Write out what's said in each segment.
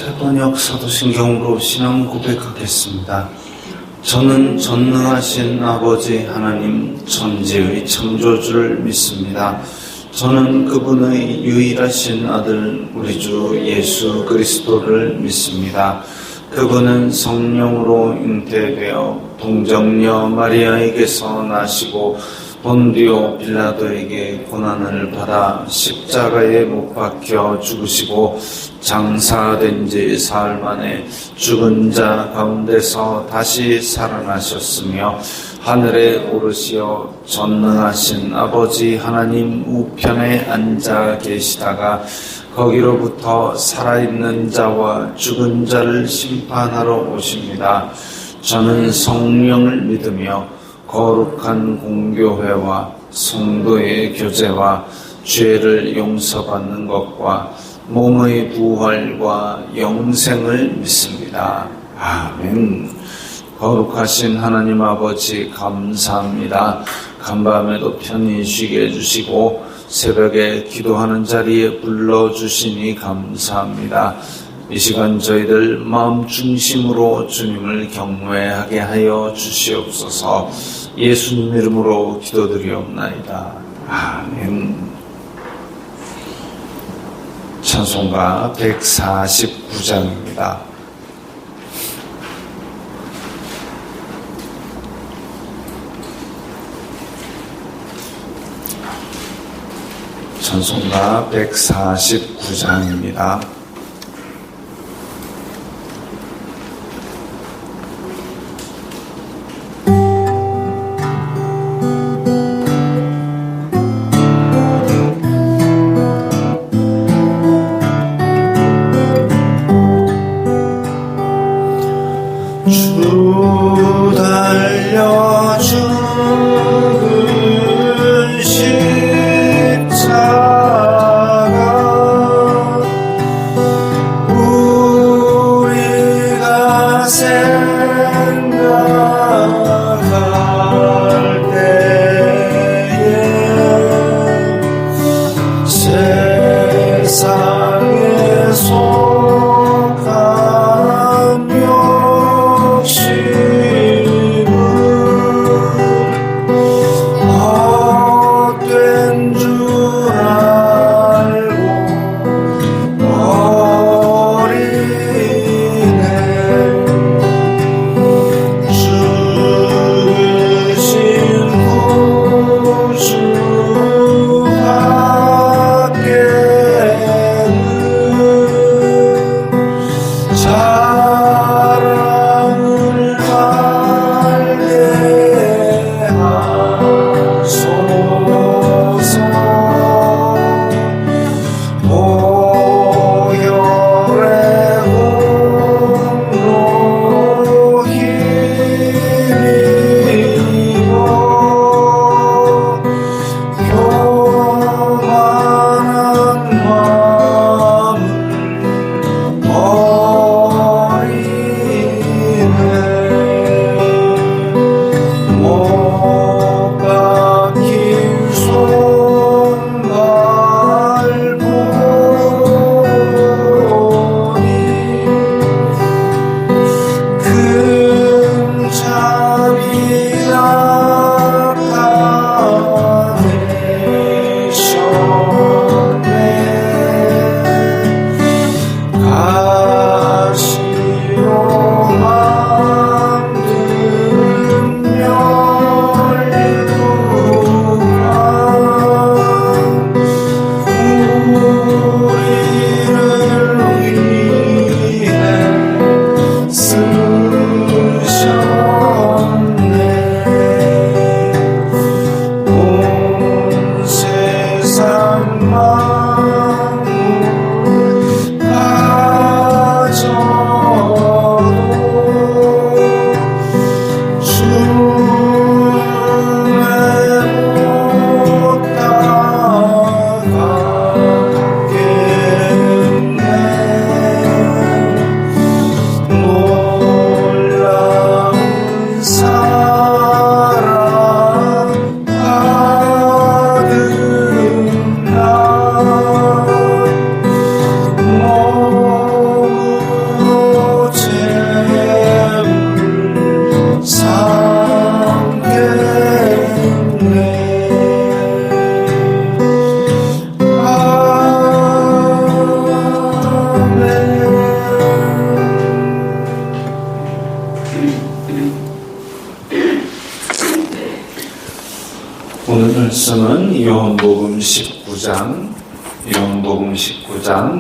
새번역 사도신경으로 신앙 고백하겠습니다. 저는 전능하신 아버지 하나님 천지의 창조주를 믿습니다. 저는 그분의 유일하신 아들 우리 주 예수 그리스도를 믿습니다. 그분은 성령으로 잉태되어 동정녀 마리아에게서 나시고 본디오 빌라도에게 고난을 받아 십자가에 못 박혀 죽으시고 장사된 지 사흘 만에 죽은 자 가운데서 다시 살아나셨으며 하늘에 오르시어 전능하신 아버지 하나님 우편에 앉아 계시다가 거기로부터 살아있는 자와 죽은 자를 심판하러 오십니다. 저는 성령을 믿으며 거룩한 공교회와 성도의 교제와 죄를 용서받는 것과 몸의 부활과 영생을 믿습니다. 아멘. 거룩하신 하나님 아버지 감사합니다. 간밤에도 편히 쉬게 해주시고 새벽에 기도하는 자리에 불러주시니 감사합니다. 이 시간 저희들 마음 중심으로 주님을 경외하게 하여 주시옵소서. 예수님 이름으로 기도드리옵나이다. 아멘. 찬송가 149장입니다. 찬송가 149장입니다. 주 달려 죽은 십자가 말씀은 요한복음 19장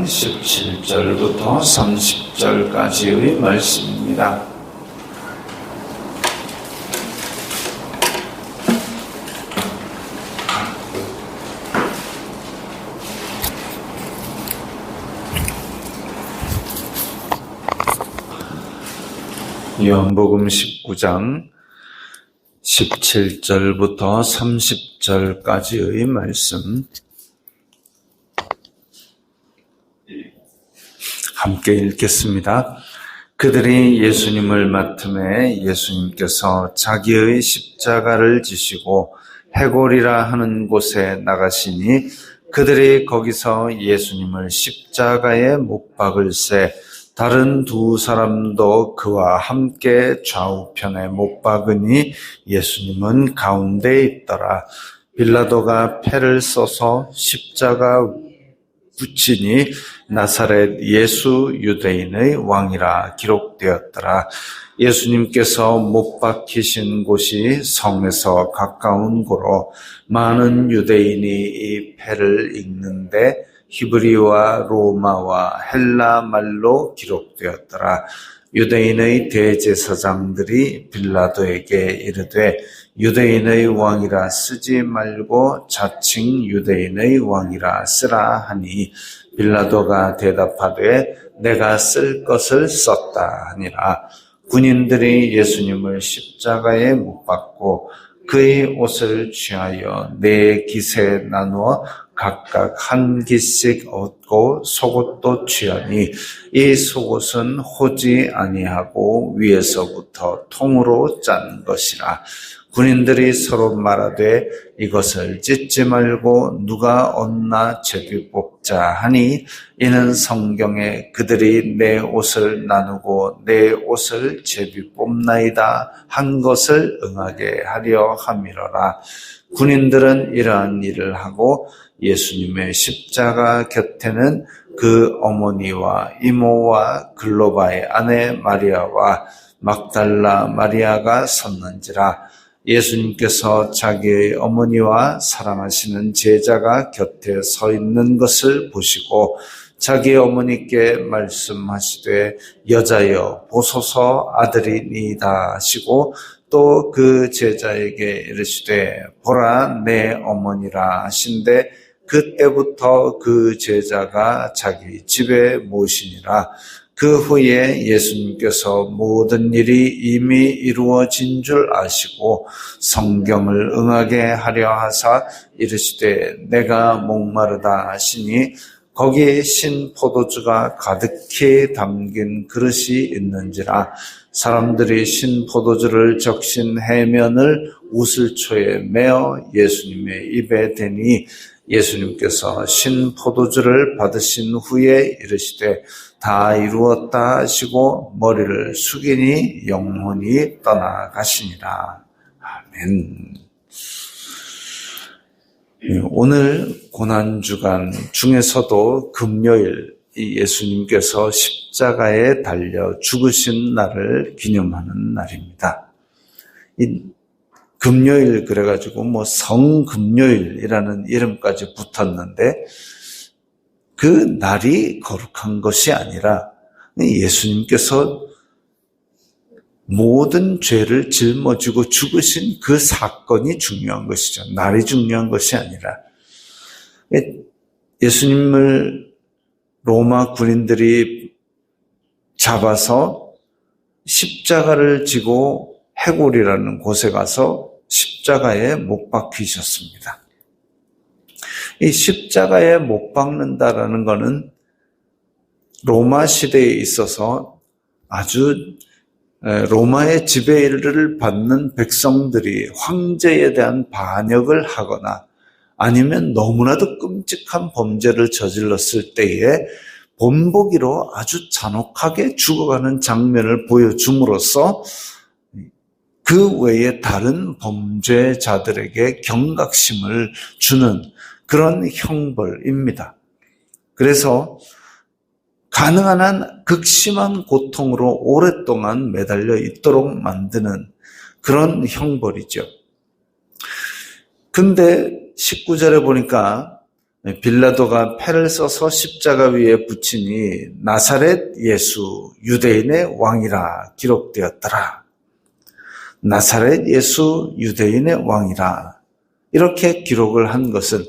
17절부터 30절까지의 말씀입니다. 요한복음 19장 17절부터 30절까지의 말씀 함께 읽겠습니다. 그들이 예수님을 맡음에 예수님께서 자기의 십자가를 지시고 해골이라 하는 곳에 나가시니 그들이 거기서 예수님을 십자가에 못 박을새 다른 두 사람도 그와 함께 좌우편에 못 박으니 예수님은 가운데 있더라. 빌라도가 패를 써서 십자가 붙이니 나사렛 예수 유대인의 왕이라 기록되었더라. 예수님께서 못 박히신 곳이 성에서 가까운 고로 많은 유대인이 이 패를 읽는데 히브리와 로마와 헬라 말로 기록되었더라. 유대인의 대제사장들이 빌라도에게 이르되 유대인의 왕이라 쓰지 말고 자칭 유대인의 왕이라 쓰라 하니 빌라도가 대답하되 내가 쓸 것을 썼다 하니라. 군인들이 예수님을 십자가에 못 박고 그의 옷을 취하여 네 깃에 나누어 각각 한 깃씩 얻고 속옷도 취하니 이 속옷은 호지 아니하고 위에서부터 통으로 짠 것이라. 군인들이 서로 말하되 이것을 찢지 말고 누가 얻나 제비 뽑자 하니 이는 성경에 그들이 내 옷을 나누고 내 옷을 제비 뽑나이다 한 것을 응하게 하려 함이로라. 군인들은 이러한 일을 하고 예수님의 십자가 곁에는 그 어머니와 이모와 글로바의 아내 마리아와 막달라 마리아가 섰는지라. 예수님께서 자기의 어머니와 사랑하시는 제자가 곁에 서 있는 것을 보시고 자기 어머니께 말씀하시되 여자여 보소서 아들이니이다 하시고 또 그 제자에게 이르시되 보라 내 어머니라 하신데 그때부터 그 제자가 자기 집에 모시니라. 그 후에 예수님께서 모든 일이 이미 이루어진 줄 아시고 성경을 응하게 하려 하사 이르시되 내가 목마르다 하시니 거기에 신 포도주가 가득히 담긴 그릇이 있는지라. 사람들이 신 포도주를 적신 해면을 우슬초에 메어 예수님의 입에 대니 예수님께서 신 포도주를 받으신 후에 이르시되 다 이루었다 하시고 머리를 숙이니 영혼이 떠나가시니라. 아멘. 오늘 고난주간 중에서도 금요일 예수님께서 십자가에 달려 죽으신 날을 기념하는 날입니다. 이 금요일 그래가지고 성금요일이라는 이름까지 붙었는데 그 날이 거룩한 것이 아니라 예수님께서 모든 죄를 짊어지고 죽으신 그 사건이 중요한 것이죠. 날이 중요한 것이 아니라 예수님을 로마 군인들이 잡아서 십자가를 지고 해골이라는 곳에 가서 십자가에 못 박히셨습니다. 이 십자가에 못 박는다라는 것은 로마 시대에 있어서 아주 로마의 지배를 받는 백성들이 황제에 대한 반역을 하거나 아니면 너무나도 끔찍한 범죄를 저질렀을 때에 본보기로 아주 잔혹하게 죽어가는 장면을 보여줌으로써 그 외에 다른 범죄자들에게 경각심을 주는 그런 형벌입니다. 그래서 가능한 한 극심한 고통으로 오랫동안 매달려 있도록 만드는 그런 형벌이죠. 근데 19절에 보니까 빌라도가 패를 써서 십자가 위에 붙이니 나사렛 예수 유대인의 왕이라 기록되었더라. 나사렛 예수 유대인의 왕이라 이렇게 기록을 한 것은,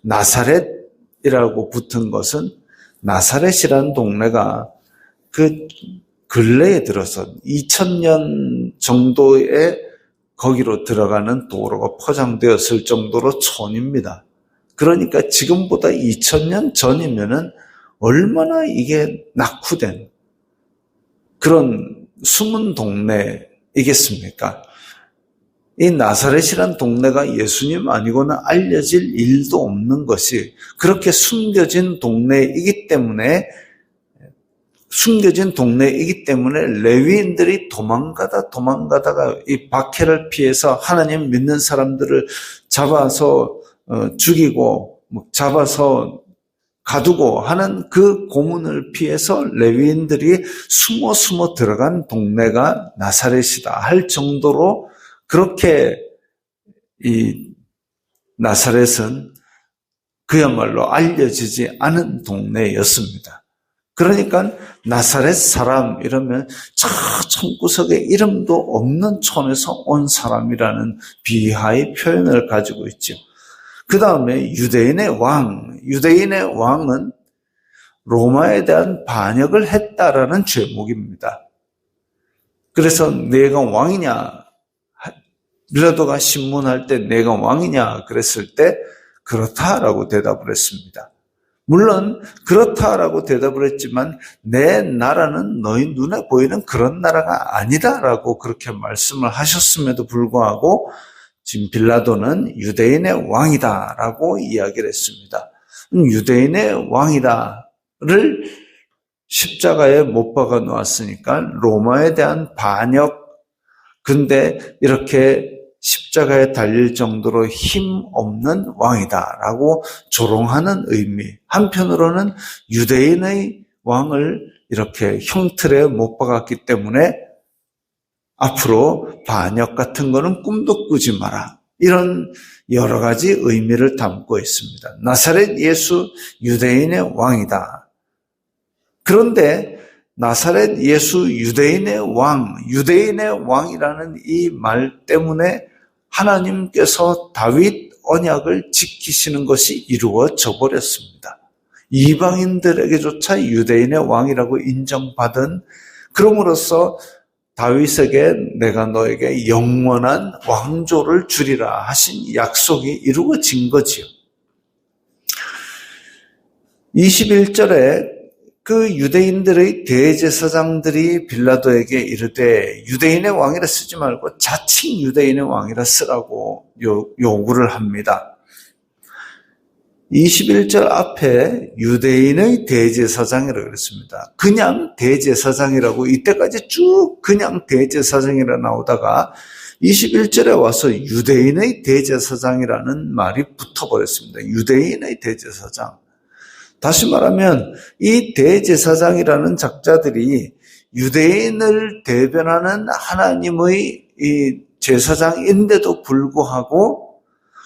나사렛이라고 붙은 것은, 나사렛이라는 동네가 그 근래에 들어서 2000년 정도에 거기로 들어가는 도로가 포장되었을 정도로 촌입니다. 그러니까 지금보다 2000년 전이면은 얼마나 이게 낙후된 그런 숨은 동네이겠습니까? 이 나사렛이란 동네가 예수님 아니고는 알려질 일도 없는 것이 그렇게 숨겨진 동네이기 때문에 레위인들이 도망가다가 이 박해를 피해서 하나님 믿는 사람들을 잡아서 죽이고 잡아서 가두고 하는 그 고문을 피해서 레위인들이 숨어 들어간 동네가 나사렛이다 할 정도로, 그렇게 이 나사렛은 그야말로 알려지지 않은 동네였습니다. 그러니까 나사렛 사람 이러면 저 천구석에 이름도 없는 촌에서 온 사람이라는 비하의 표현을 가지고 있죠. 그 다음에 유대인의 왕은 로마에 대한 반역을 했다라는 죄목입니다. 그래서 내가 왕이냐, 빌라도가 신문할 때 내가 왕이냐 그랬을 때 그렇다라고 대답을 했습니다. 물론 그렇다라고 대답을 했지만 내 나라는 너희 눈에 보이는 그런 나라가 아니다라고 그렇게 말씀을 하셨음에도 불구하고 지금 빌라도는 유대인의 왕이다라고 이야기를 했습니다. 유대인의 왕이다를 십자가에 못 박아 놓았으니까 로마에 대한 반역, 근데 이렇게 십자가에 달릴 정도로 힘없는 왕이다라고 조롱하는 의미. 한편으로는 유대인의 왕을 이렇게 형틀에 못 박았기 때문에 앞으로 반역 같은 거는 꿈도 꾸지 마라. 이런 여러 가지 의미를 담고 있습니다. 나사렛 예수 유대인의 왕이다. 그런데 나사렛 예수 유대인의 왕이라는 이 말 때문에 하나님께서 다윗 언약을 지키시는 것이 이루어져 버렸습니다. 이방인들에게조차 유대인의 왕이라고 인정받은, 그럼으로써 다윗에게 내가 너에게 영원한 왕조를 주리라 하신 약속이 이루어진 거지요. 21절에 그 유대인들의 대제사장들이 빌라도에게 이르되 유대인의 왕이라 쓰지 말고 자칭 유대인의 왕이라 쓰라고 요구를 합니다. 21절 앞에 유대인의 대제사장이라고 그랬습니다. 그냥 대제사장이라고 이때까지 쭉 그냥 대제사장이라 나오다가 21절에 와서 유대인의 대제사장이라는 말이 붙어버렸습니다. 유대인의 대제사장. 다시 말하면 이 대제사장이라는 작자들이 유대인을 대변하는 하나님의 이 제사장인데도 불구하고,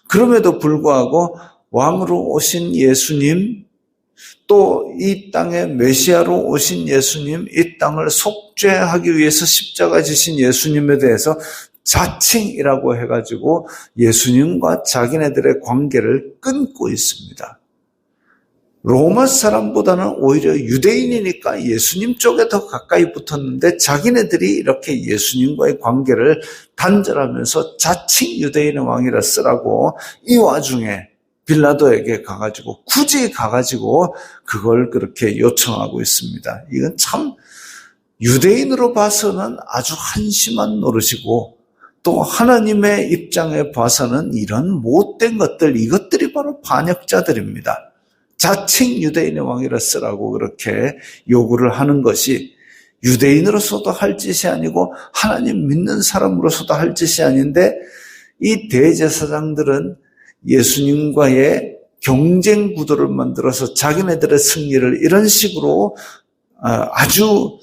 그럼에도 불구하고 왕으로 오신 예수님, 또 이 땅에 메시아로 오신 예수님, 이 땅을 속죄하기 위해서 십자가 지신 예수님에 대해서 자칭이라고 해가지고 예수님과 자기네들의 관계를 끊고 있습니다. 로마 사람보다는 오히려 유대인이니까 예수님 쪽에 더 가까이 붙었는데 자기네들이 이렇게 예수님과의 관계를 단절하면서 자칭 유대인의 왕이라 쓰라고 이 와중에 빌라도에게 가가지고 굳이 가가지고 그걸 그렇게 요청하고 있습니다. 이건 참 유대인으로 봐서는 아주 한심한 노릇이고, 또 하나님의 입장에 봐서는 이런 못된 것들, 이것들이 바로 반역자들입니다. 자칭 유대인의 왕이라 쓰라고 그렇게 요구를 하는 것이 유대인으로서도 할 짓이 아니고 하나님 믿는 사람으로서도 할 짓이 아닌데, 이 대제사장들은 예수님과의 경쟁 구도를 만들어서 자기네들의 승리를 이런 식으로 아주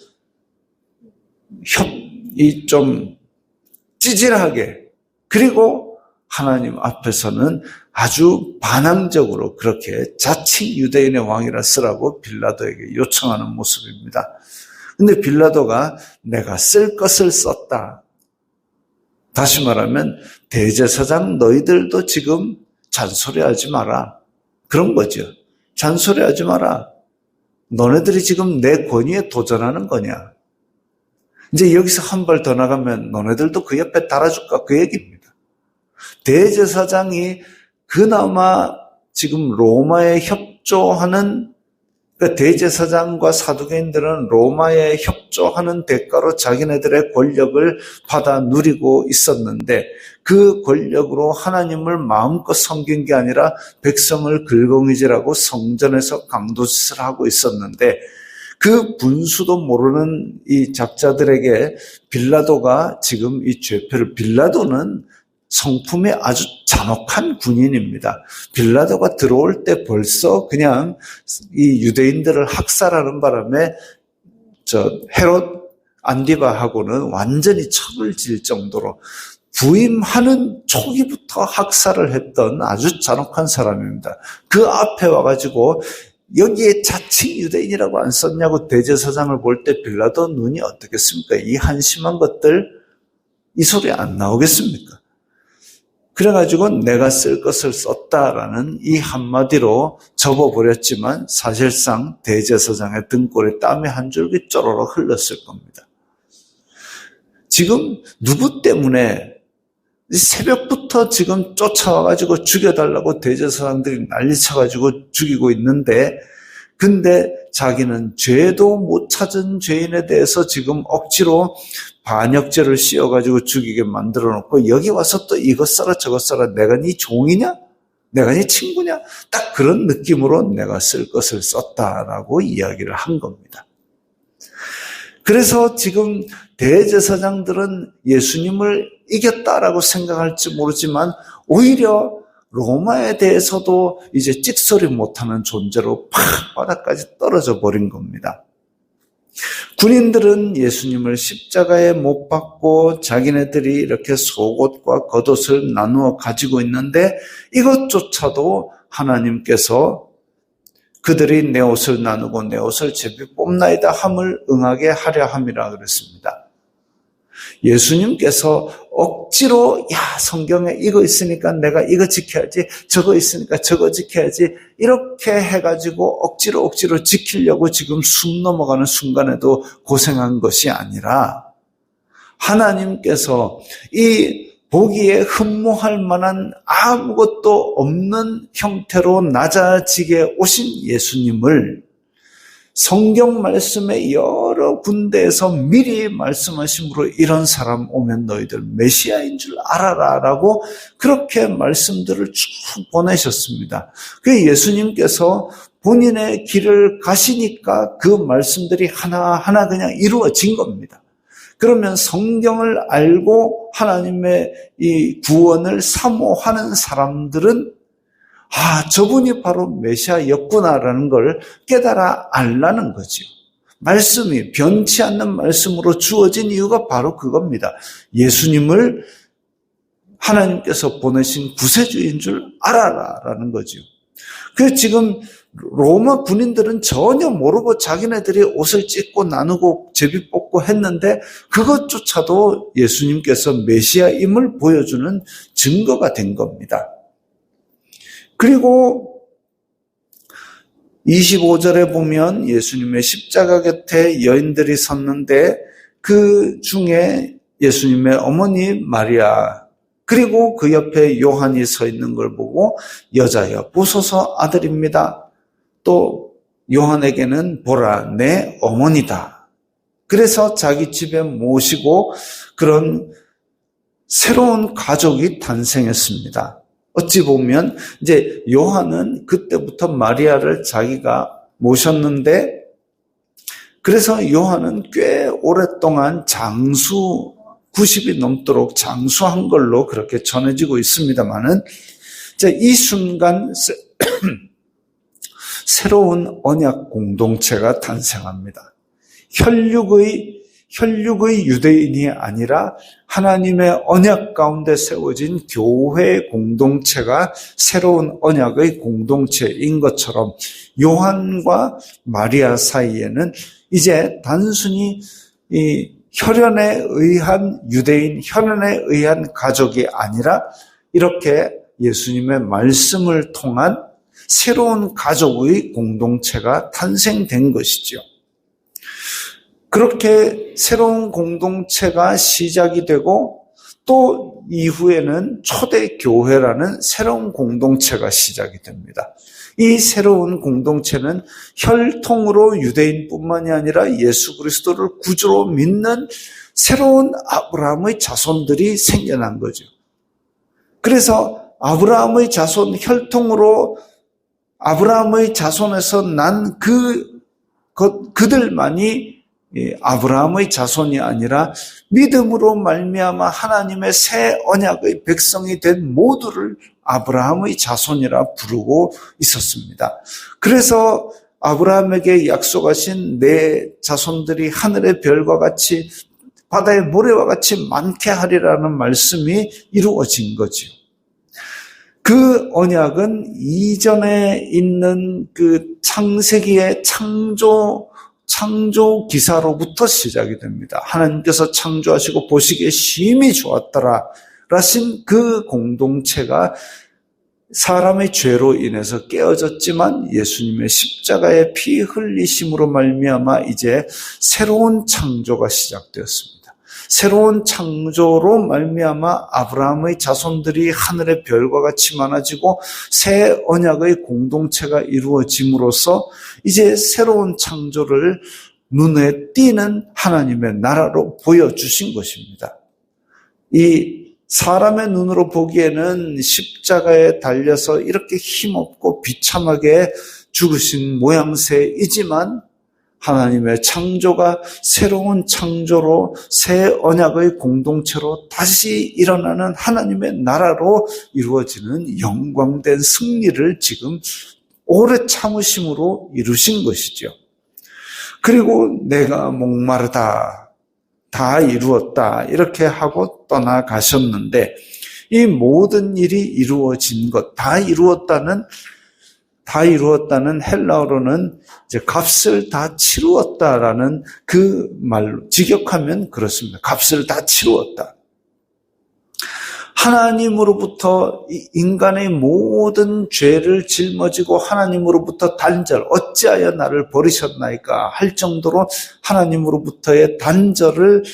좀 찌질하게, 그리고 하나님 앞에서는 아주 반항적으로 그렇게 자칭 유대인의 왕이라 쓰라고 빌라도에게 요청하는 모습입니다. 근데 빌라도가 내가 쓸 것을 썼다. 다시 말하면 대제사장 너희들도 지금 잔소리하지 마라. 그런 거죠. 잔소리하지 마라. 너네들이 지금 내 권위에 도전하는 거냐. 이제 여기서 한 발 더 나가면 너네들도 그 옆에 달아줄까 그 얘기입니다. 대제사장이 그나마 지금 로마에 협조하는, 그러니까 대제사장과 사두개인들은 로마에 협조하는 대가로 자기네들의 권력을 받아 누리고 있었는데 그 권력으로 하나님을 마음껏 섬긴 게 아니라 백성을 긁어이질하고 성전에서 강도짓을 하고 있었는데 그 분수도 모르는 이 작자들에게 빌라도가 지금 이 죄표를, 빌라도는 성품이 아주 잔혹한 군인입니다. 빌라도가 들어올 때 벌써 그냥 이 유대인들을 학살하는 바람에 헤롯 안디바하고는 완전히 척을 질 정도로 부임하는 초기부터 학살을 했던 아주 잔혹한 사람입니다. 그 앞에 와가지고 여기에 자칭 유대인이라고 안 썼냐고 대제사장을 볼 때 빌라도 눈이 어떻겠습니까? 이 한심한 것들, 이 소리 안 나오겠습니까? 그래가지고 내가 쓸 것을 썼다라는 이 한마디로 접어버렸지만 사실상 대제사장의 등골에 땀이 한 줄기 쪼로록 흘렀을 겁니다. 지금 누구 때문에 새벽부터 지금 쫓아와가지고 죽여달라고 대제사장들이 난리쳐가지고 죽이고 있는데, 근데 자기는 죄도 못 찾은 죄인에 대해서 지금 억지로 반역죄를 씌워가지고 죽이게 만들어 놓고 여기 와서 또 이것 써라 저것 써라, 내가 네 종이냐? 내가 네 친구냐? 딱 그런 느낌으로 내가 쓸 것을 썼다라고 이야기를 한 겁니다. 그래서 지금 대제사장들은 예수님을 이겼다라고 생각할지 모르지만 오히려 로마에 대해서도 이제 찍소리 못하는 존재로 팍 바닥까지 떨어져 버린 겁니다. 군인들은 예수님을 십자가에 못 박고 자기네들이 이렇게 속옷과 겉옷을 나누어 가지고 있는데 이것조차도 하나님께서 그들이 내 옷을 나누고 내 옷을 제비 뽑나이다 함을 응하게 하려 함이라 그랬습니다. 예수님께서 억지로 성경에 이거 있으니까 내가 이거 지켜야지, 저거 있으니까 저거 지켜야지, 이렇게 해가지고 억지로 지키려고 지금 숨 넘어가는 순간에도 고생한 것이 아니라 하나님께서 이 보기에 흠모할 만한 아무것도 없는 형태로 낮아지게 오신 예수님을 성경 말씀의 여러 군데에서 미리 말씀하심으로 이런 사람 오면 너희들 메시아인 줄 알아라 라고 그렇게 말씀들을 쭉 보내셨습니다. 그 예수님께서 본인의 길을 가시니까 그 말씀들이 하나하나 그냥 이루어진 겁니다. 그러면 성경을 알고 하나님의 이 구원을 사모하는 사람들은 저분이 바로 메시아였구나라는 걸 깨달아 알라는 거죠. 말씀이 변치 않는 말씀으로 주어진 이유가 바로 그겁니다. 예수님을 하나님께서 보내신 구세주인 줄 알아라라는 거죠. 그래서 지금 로마 군인들은 전혀 모르고 자기네들이 옷을 찢고 나누고 제비 뽑고 했는데 그것조차도 예수님께서 메시아임을 보여주는 증거가 된 겁니다. 그리고 25절에 보면 예수님의 십자가 곁에 여인들이 섰는데 그 중에 예수님의 어머니 마리아 그리고 그 옆에 요한이 서 있는 걸 보고 여자여 보소서 아들입니다. 또 요한에게는 보라 내 어머니다. 그래서 자기 집에 모시고 그런 새로운 가족이 탄생했습니다. 어찌 보면 이제 요한은 그때부터 마리아를 자기가 모셨는데 그래서 요한은 꽤 오랫동안 장수 90이 넘도록 장수한 걸로 그렇게 전해지고 있습니다만은 이 순간 새로운 언약 공동체가 탄생합니다. 혈육의 유대인이 아니라 하나님의 언약 가운데 세워진 교회 공동체가 새로운 언약의 공동체인 것처럼 요한과 마리아 사이에는 이제 단순히 이 혈연에 의한 유대인, 혈연에 의한 가족이 아니라 이렇게 예수님의 말씀을 통한 새로운 가족의 공동체가 탄생된 것이죠. 그렇게 새로운 공동체가 시작이 되고 또 이후에는 초대교회라는 새로운 공동체가 시작이 됩니다. 이 새로운 공동체는 혈통으로 유대인뿐만이 아니라 예수 그리스도를 구주로 믿는 새로운 아브라함의 자손들이 생겨난 거죠. 그래서 아브라함의 자손, 혈통으로 아브라함의 자손에서 난 그들만이 아브라함의 자손이 아니라 믿음으로 말미암아 하나님의 새 언약의 백성이 된 모두를 아브라함의 자손이라 부르고 있었습니다. 그래서 아브라함에게 약속하신 내 자손들이 하늘의 별과 같이 바다의 모래와 같이 많게 하리라는 말씀이 이루어진 거죠. 그 언약은 이전에 있는 그 창세기의 창조 기사로부터 시작이 됩니다. 하나님께서 창조하시고 보시기에 심히 좋았더라 라신 그 공동체가 사람의 죄로 인해서 깨어졌지만 예수님의 십자가의 피 흘리심으로 말미암아 이제 새로운 창조가 시작되었습니다. 새로운 창조로 말미암아 아브라함의 자손들이 하늘의 별과 같이 많아지고 새 언약의 공동체가 이루어짐으로써 이제 새로운 창조를 눈에 띄는 하나님의 나라로 보여주신 것입니다. 이 사람의 눈으로 보기에는 십자가에 달려서 이렇게 힘없고 비참하게 죽으신 모양새이지만 하나님의 창조가 새로운 창조로 새 언약의 공동체로 다시 일어나는 하나님의 나라로 이루어지는 영광된 승리를 지금 오래 참으심으로 이루신 것이죠. 그리고 내가 목마르다, 다 이루었다 이렇게 하고 떠나가셨는데 이 모든 일이 이루어진 것, 다 이루었다는 헬라어로는 이제 값을 다 치루었다라는 그 말로 직역하면 그렇습니다. 값을 다 치루었다. 하나님으로부터 인간의 모든 죄를 짊어지고 하나님으로부터 단절, 어찌하여 나를 버리셨나이까 할 정도로 하나님으로부터의 단절을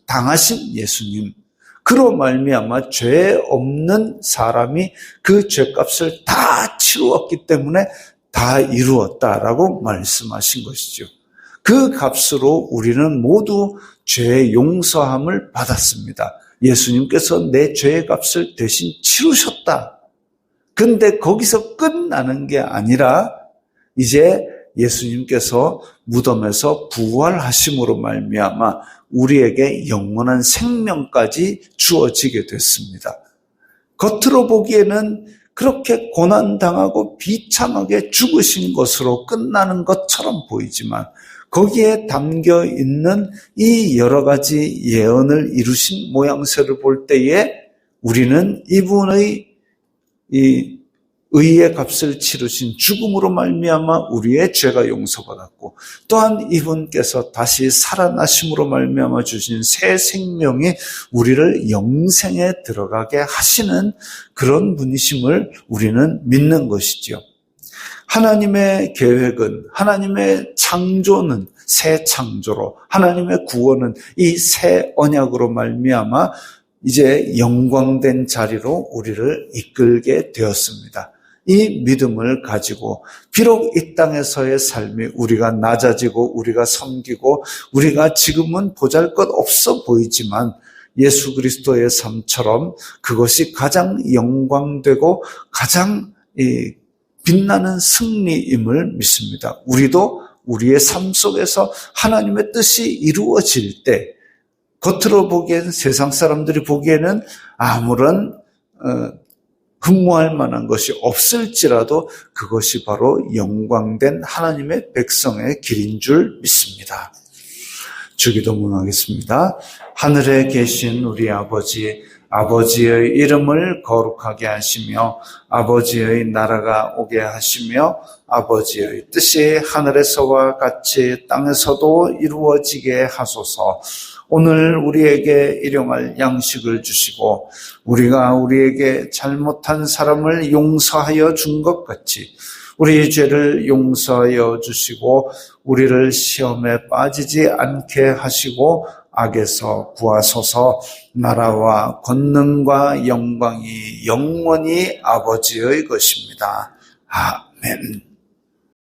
당하신 예수님. 그로 말미암아 죄 없는 사람이 그 죄값을 다 치루었기 때문에 다 이루었다라고 말씀하신 것이죠. 그 값으로 우리는 모두 죄의 용서함을 받았습니다. 예수님께서 내 죄의 값을 대신 치르셨다. 근데 거기서 끝나는 게 아니라 이제 예수님께서 무덤에서 부활하심으로 말미암아 우리에게 영원한 생명까지 주어지게 됐습니다. 겉으로 보기에는 그렇게 고난당하고 비참하게 죽으신 것으로 끝나는 것처럼 보이지만 거기에 담겨 있는 이 여러 가지 예언을 이루신 모양새를 볼 때에 우리는 이분의 이 의의 값을 치르신 죽음으로 말미암아 우리의 죄가 용서받았고 또한 이분께서 다시 살아나심으로 말미암아 주신 새 생명이 우리를 영생에 들어가게 하시는 그런 분이심을 우리는 믿는 것이죠. 하나님의 계획은, 하나님의 창조는 새 창조로, 하나님의 구원은 이 새 언약으로 말미암아 이제 영광된 자리로 우리를 이끌게 되었습니다. 이 믿음을 가지고 비록 이 땅에서의 삶이 우리가 낮아지고 우리가 섬기고 우리가 지금은 보잘것없어 보이지만 예수 그리스도의 삶처럼 그것이 가장 영광되고 가장 빛나는 승리임을 믿습니다. 우리도 우리의 삶 속에서 하나님의 뜻이 이루어질 때 겉으로 보기엔 세상 사람들이 보기에는 아무런 흠모할 만한 것이 없을지라도 그것이 바로 영광된 하나님의 백성의 길인 줄 믿습니다. 주기도문하겠습니다. 하늘에 계신 우리 아버지, 아버지의 이름을 거룩하게 하시며 아버지의 나라가 오게 하시며 아버지의 뜻이 하늘에서와 같이 땅에서도 이루어지게 하소서. 오늘 우리에게 일용할 양식을 주시고 우리가 우리에게 잘못한 사람을 용서하여 준 것 같이 우리 죄를 용서하여 주시고 우리를 시험에 빠지지 않게 하시고 악에서 구하소서. 나라와 권능과 영광이 영원히 아버지의 것입니다. 아멘.